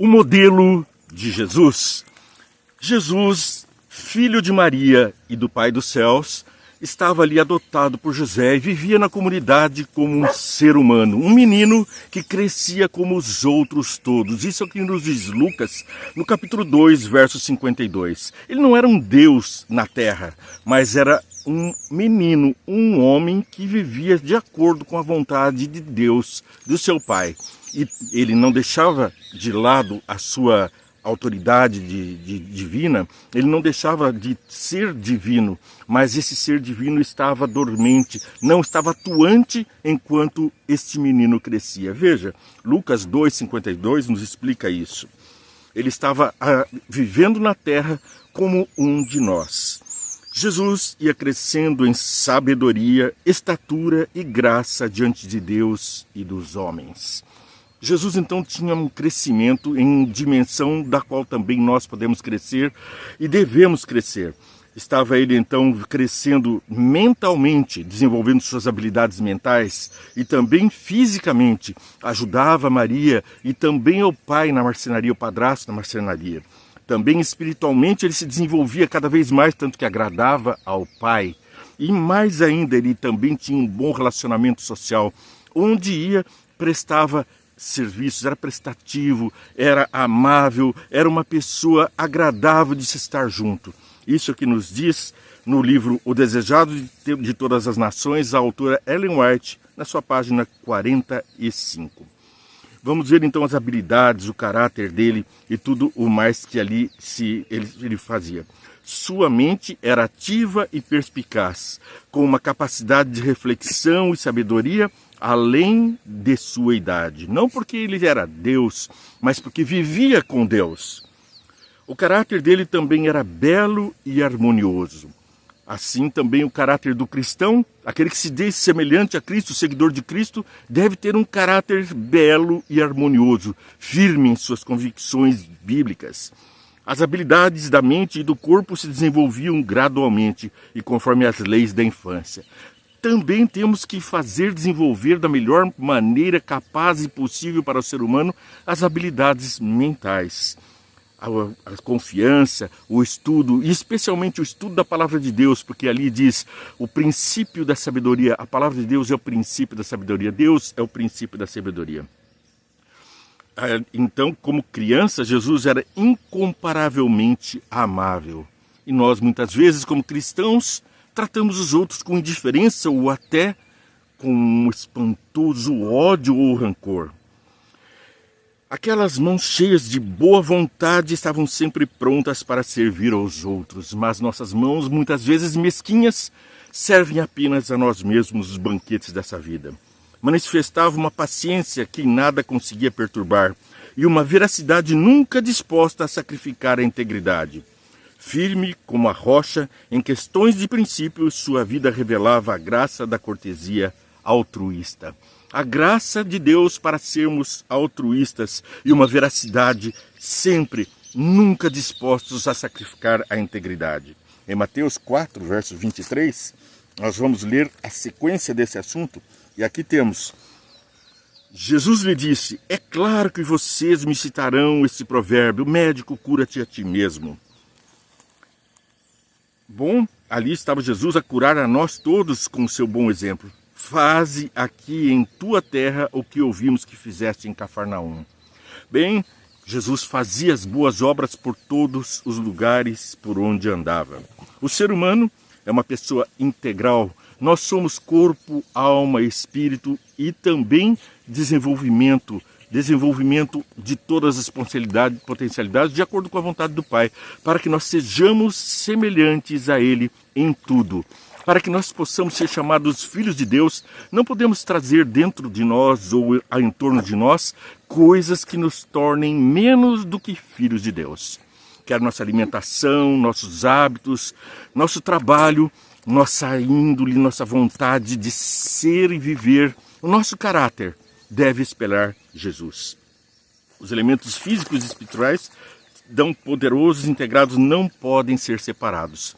O modelo de Jesus. Jesus, filho de Maria e do Pai dos céus, estava ali adotado por José e vivia na comunidade como um ser humano, um menino que crescia como os outros todos. Isso é o que nos diz Lucas no capítulo 2, verso 52. Ele não era um Deus na terra, mas era um menino, um homem que vivia de acordo com a vontade de Deus, do seu Pai. E ele não deixava de lado a sua autoridade divina, ele não deixava de ser divino, mas esse ser divino estava dormente, não estava atuante enquanto este menino crescia. Veja, Lucas 2,52 nos explica isso. Ele estava vivendo na terra como um de nós. Jesus ia crescendo em sabedoria, estatura e graça diante de Deus e dos homens. Jesus então tinha um crescimento em dimensão da qual também nós podemos crescer e devemos crescer. Estava ele então crescendo mentalmente, desenvolvendo suas habilidades mentais e também fisicamente. Ajudava Maria e também ao pai na marcenaria, o padrasto na marcenaria. Também espiritualmente ele se desenvolvia cada vez mais, tanto que agradava ao pai. E mais ainda, ele também tinha um bom relacionamento social, onde ia, prestava serviços, era prestativo, era amável, era uma pessoa agradável de se estar junto. Isso que nos diz no livro O Desejado de Todas as Nações, a autora Ellen White, na sua página 45. Vamos ver então as habilidades, o caráter dele e tudo o mais que ali ele fazia. Sua mente era ativa e perspicaz, com uma capacidade de reflexão e sabedoria além de sua idade. Não porque ele era Deus, mas porque vivia com Deus. O caráter dele também era belo e harmonioso. Assim também o caráter do cristão, aquele que se diz semelhante a Cristo, seguidor de Cristo, deve ter um caráter belo e harmonioso, firme em suas convicções bíblicas. As habilidades da mente e do corpo se desenvolviam gradualmente e conforme as leis da infância. Também temos que fazer desenvolver da melhor maneira capaz e possível para o ser humano as habilidades mentais. A confiança, o estudo, e especialmente o estudo da palavra de Deus, porque ali diz o princípio da sabedoria. A palavra de Deus é o princípio da sabedoria. Deus é o princípio da sabedoria. Então, como criança, Jesus era incomparavelmente amável. E nós, muitas vezes, como cristãos, tratamos os outros com indiferença ou até com um espantoso ódio ou rancor. Aquelas mãos cheias de boa vontade estavam sempre prontas para servir aos outros, mas nossas mãos, muitas vezes mesquinhas, servem apenas a nós mesmos os banquetes dessa vida. Manifestava uma paciência que nada conseguia perturbar e uma veracidade nunca disposta a sacrificar a integridade. Firme como a rocha, em questões de princípio, sua vida revelava a graça da cortesia altruísta. A graça de Deus para sermos altruístas e uma veracidade sempre, nunca dispostos a sacrificar a integridade. Em Mateus 4, verso 23, nós vamos ler a sequência desse assunto. E aqui temos: Jesus lhe disse: é claro que vocês me citarão esse provérbio, médico, cura-te a ti mesmo. Bom, ali estava Jesus a curar a nós todos com o seu bom exemplo. Faze aqui em tua terra o que ouvimos que fizeste em Cafarnaum. Bem, Jesus fazia as boas obras por todos os lugares por onde andava. O ser humano é uma pessoa integral. Nós somos corpo, alma, espírito e também desenvolvimento de todas as potencialidades de acordo com a vontade do Pai, para que nós sejamos semelhantes a Ele em tudo. Para que nós possamos ser chamados filhos de Deus, não podemos trazer dentro de nós ou em torno de nós coisas que nos tornem menos do que filhos de Deus. Quer nossa alimentação, nossos hábitos, nosso trabalho, nossa índole, nossa vontade de ser e viver, o nosso caráter deve espelhar Jesus. Os elementos físicos e espirituais, tão poderosos e integrados, não podem ser separados.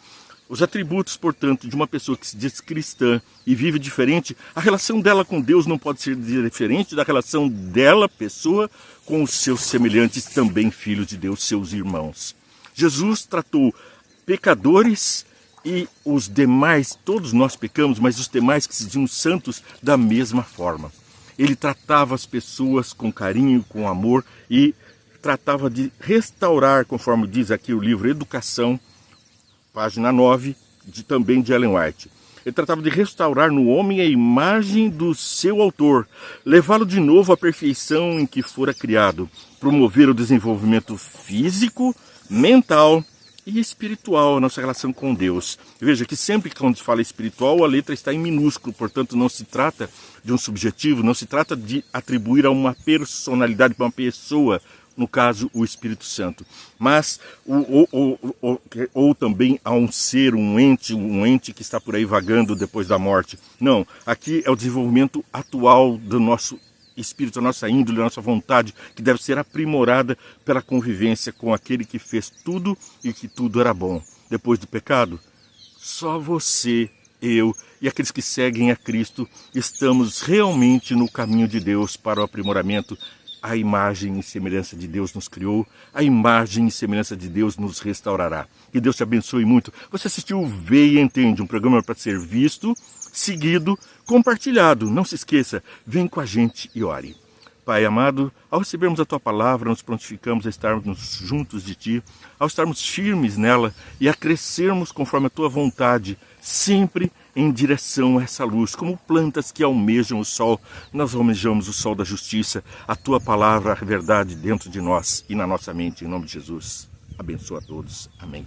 Os atributos, portanto, de uma pessoa que se diz cristã e vive diferente, a relação dela com Deus não pode ser diferente da relação dela, pessoa, com os seus semelhantes, também filhos de Deus, seus irmãos. Jesus tratou pecadores e os demais, todos nós pecamos, mas os demais que se diziam santos, da mesma forma. Ele tratava as pessoas com carinho, com amor e tratava de restaurar, conforme diz aqui o livro Educação, página 9, também de Ellen White. Ele tratava de restaurar no homem a imagem do seu autor, levá-lo de novo à perfeição em que fora criado, promover o desenvolvimento físico, mental e espiritual, a nossa relação com Deus. Veja que sempre que quando se fala espiritual, a letra está em minúsculo, portanto não se trata de um subjetivo, não se trata de atribuir a uma personalidade para uma pessoa, no caso o Espírito Santo, mas ou também a um ser, um ente que está por aí vagando depois da morte. Não, aqui é o desenvolvimento atual do nosso espírito, a nossa índole, a nossa vontade, que deve ser aprimorada pela convivência com aquele que fez tudo e que tudo era bom. Depois do pecado, só você, eu e aqueles que seguem a Cristo estamos realmente no caminho de Deus para o aprimoramento. A imagem e semelhança de Deus nos criou, a imagem e semelhança de Deus nos restaurará. Que Deus te abençoe muito. Você assistiu o Vê e Entende, um programa para ser visto, seguido, compartilhado. Não se esqueça, vem com a gente e ore. Pai amado, ao recebermos a Tua palavra, nos prontificamos a estarmos juntos de Ti, ao estarmos firmes nela e a crescermos conforme a Tua vontade, sempre em direção a essa luz, como plantas que almejam o sol. Nós almejamos o sol da justiça, a Tua palavra, a verdade dentro de nós e na nossa mente, em nome de Jesus. Abençoa a todos. Amém.